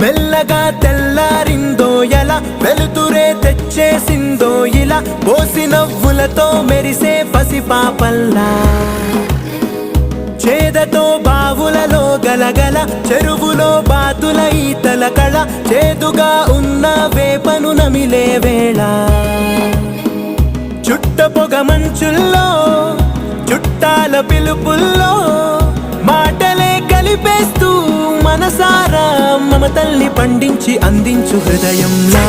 మెల్లగా తెల్లారిందో ఎలా, వెలుతురే తెచ్చేసిందో ఇలా, పోసి నవ్వులతో మెరిసే పసిపాపల్లా. చేదతో బావులలో గలగల, చెరువులో బాతుల ఈతల కళ, చేదుగా ఉన్న వేపను నమిలే వేళ. చుట్ట పొగ మంచుల్లో, చుట్టాల పిలుపుల్లో, మాటలే కలిపేస్తూ మనసారా మమతల్ని పండించి అందించు హృదయంలా.